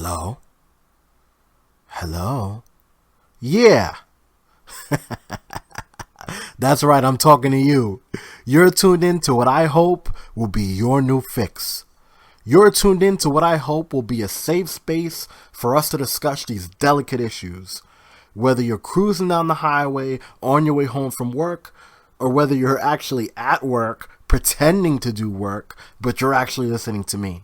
Hello? Hello? Yeah. That's right, I'm talking to you. You're tuned in to what I hope will be your new fix. You're tuned in to what I hope will be a safe space for us to discuss these delicate issues. Whether you're cruising down the highway on your way home from work, or whether you're actually at work pretending to do work, but you're actually listening to me.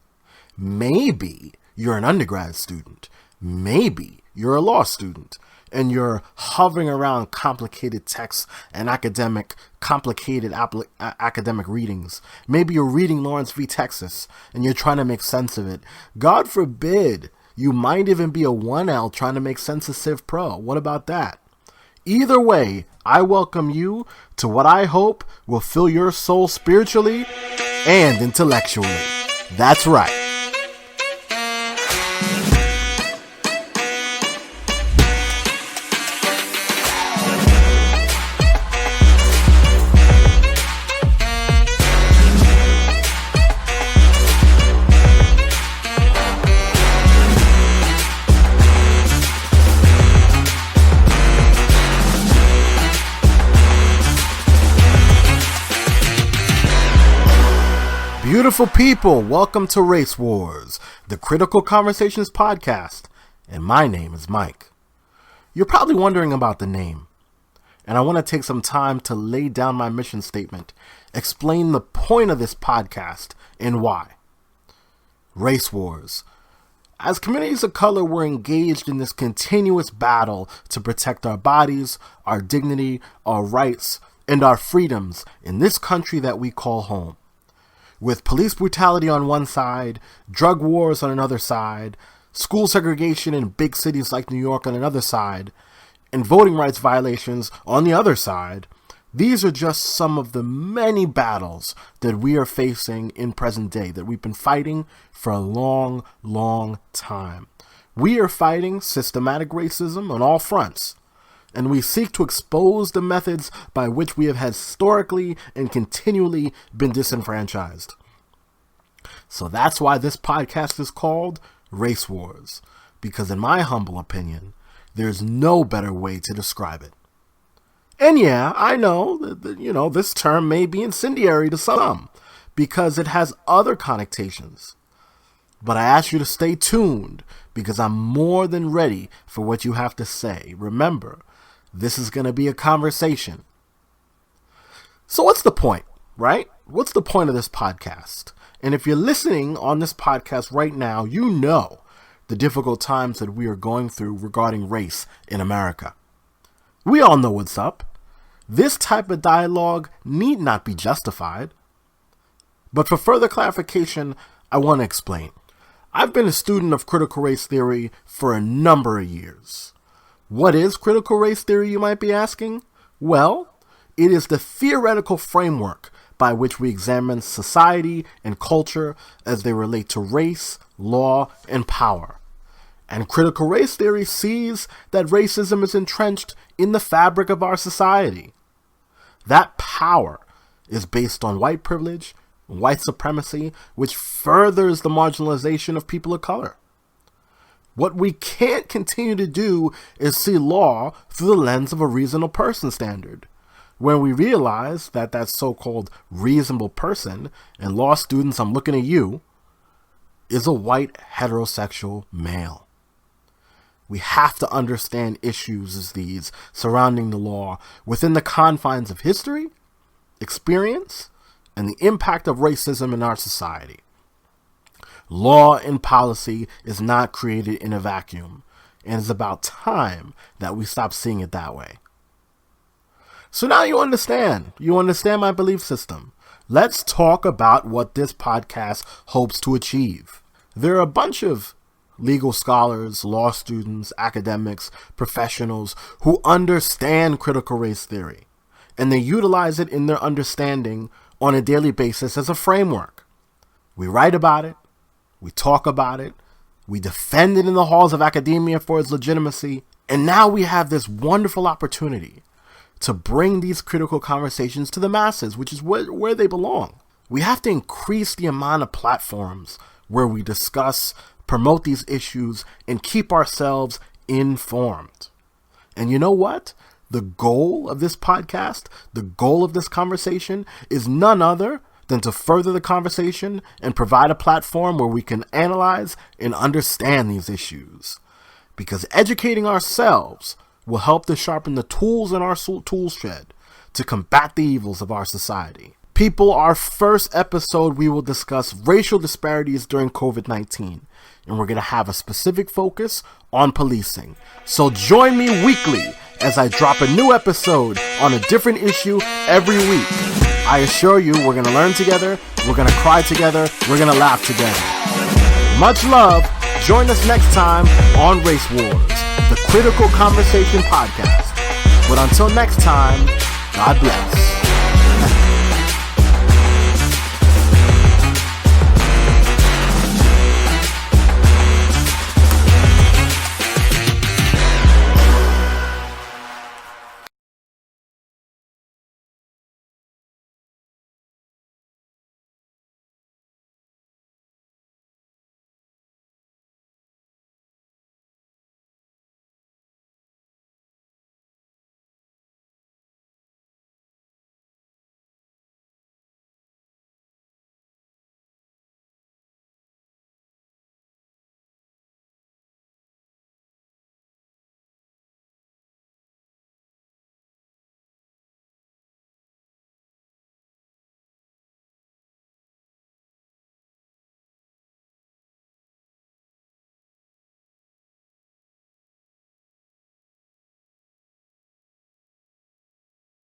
Maybe you're an undergrad student. Maybe you're a law student and you're hovering around complicated texts and complicated academic readings. Maybe you're reading Lawrence v. Texas and you're trying to make sense of it. God forbid, you might even be a 1L trying to make sense of Civ Pro. What about that? Either way, I welcome you to what I hope will fill your soul spiritually and intellectually. That's right. Beautiful people, welcome to Race Wars, the Critical Conversations podcast, and my name is Mike. You're probably wondering about the name, and I want to take some time to lay down my mission statement, explain the point of this podcast, and why. Race Wars. As communities of color, we're engaged in this continuous battle to protect our bodies, our dignity, our rights, and our freedoms in this country that we call home. With police brutality on one side, drug wars on another side, school segregation in big cities like New York on another side, and voting rights violations on the other side, these are just some of the many battles that we are facing in present day, that we've been fighting for a long, long time. We are fighting systematic racism on all fronts, and we seek to expose the methods by which we have historically and continually been disenfranchised. So that's why this podcast is called Race Wars, because in my humble opinion, there's no better way to describe it. And yeah, I know that this term may be incendiary to some, because it has other connotations. But I ask you to stay tuned, because I'm more than ready for what you have to say. Remember, this is going to be a conversation. So what's the point, right? What's the point of this podcast? And if you're listening on this podcast right now, you know the difficult times that we are going through regarding race in America. We all know what's up. This type of dialogue need not be justified. But for further clarification, I want to explain. I've been a student of critical race theory for a number of years. What is critical race theory, you might be asking? Well, it is the theoretical framework by which we examine society and culture as they relate to race, law, and power. And critical race theory sees that racism is entrenched in the fabric of our society. That power is based on white privilege, white supremacy, which furthers the marginalization of people of color. What we can't continue to do is see law through the lens of a reasonable person standard, when we realize that that so-called reasonable person, and law students, I'm looking at you, is a white heterosexual male. We have to understand issues as these surrounding the law within the confines of history, experience, and the impact of racism in our society. Law and policy is not created in a vacuum, and it's about time that we stop seeing it that way. So now you understand my belief system. Let's talk about what this podcast hopes to achieve. There are a bunch of legal scholars, law students, academics, professionals who understand critical race theory, and they utilize it in their understanding on a daily basis as a framework. We write about it. We talk about it, we defend it in the halls of academia for its legitimacy, and now we have this wonderful opportunity to bring these critical conversations to the masses, which is where they belong. We have to increase the amount of platforms where we discuss promote these issues, and keep ourselves informed. And you know what? The goal of this podcast, the goal of this conversation is none other than to further the conversation and provide a platform where we can analyze and understand these issues. Because educating ourselves will help to sharpen the tools in our tool shed to combat the evils of our society. People, our first episode, we will discuss racial disparities during COVID-19, and we're going to have a specific focus on policing. So join me weekly as I drop a new episode on a different issue every week. I assure you, we're going to learn together, we're going to cry together, we're going to laugh together. Much love. Join us next time on Race Wars, the Critical Conversation Podcast. But until next time, God bless.